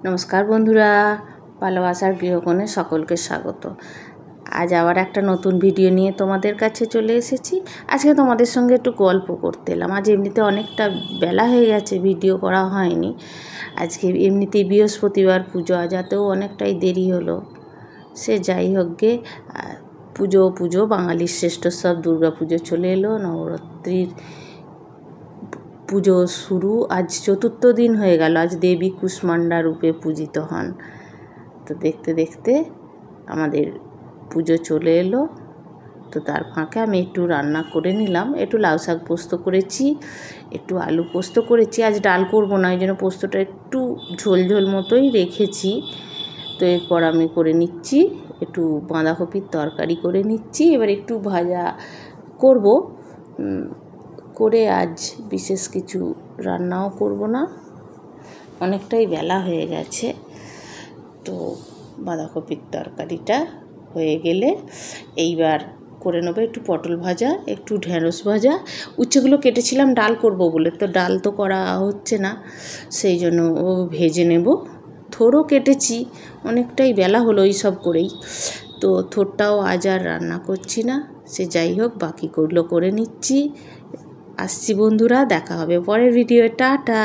নমস্কার বন্ধুরা, ভালোবাসার গৃহকোণে সকলকে স্বাগত। আজ আবার একটা নতুন ভিডিও নিয়ে তোমাদের কাছে চলে এসেছি। আজকে তোমাদের সঙ্গে একটু গল্প করতে এলাম। আজ এমনিতে অনেকটা বেলা হয়ে গেছে, ভিডিও করা হয়নি। আজকে এমনিতেই বৃহস্পতিবার পুজো, আজাতেও অনেকটাই দেরি হলো। সে যাই হোক গে, পুজো বাঙালির শ্রেষ্ঠ সব। দুর্গা পুজো চলে এলো, নবরাত্রির পুজো শুরু। আজ 4র্থ দিন হয়ে গেল। আজ দেবী কুষ্মান্ডা রূপে পূজিত হন। তো দেখতে দেখতে আমাদের পুজো চলে এলো। তো তার ফাঁকে আমি একটু রান্না করে নিলাম। একটু লাউ শাক পোস্ত করেছি, একটু আলু পোস্ত করেছি। আজ ডাল করব না, ওই জন্য পোস্তটা একটু ঝোল ঝোল মতোই রেখেছি। তো এরপর আমি করে নিচ্ছি একটু বাঁধাকপির তরকারি করে নিচ্ছি। এবার একটু ভাজা করব, করে আজ বিশেষ কিছু রান্নাও করব না, অনেকটাই বেলা হয়ে গেছে। তো বাঁধাকপির তরকারিটা হয়ে গেলে এইবার করে নেবো একটু পটল ভাজা, একটু ঢেঁড়স ভাজা। উচ্ছেগুলো কেটেছিলাম ডাল করব বলে, তো ডাল তো করা হচ্ছে না, সেই জন্য ও ভেজে নেব। থোড়ও কেটেছি, অনেকটাই বেলা হলো এই সব করেই। তো থোড়টাও আজ আর রান্না করছি না। সে যাই হোক, বাকিগুলো করে নিচ্ছি। আসছি বন্ধুরা, দেখা হবে পরের ভিডিও। টাটা।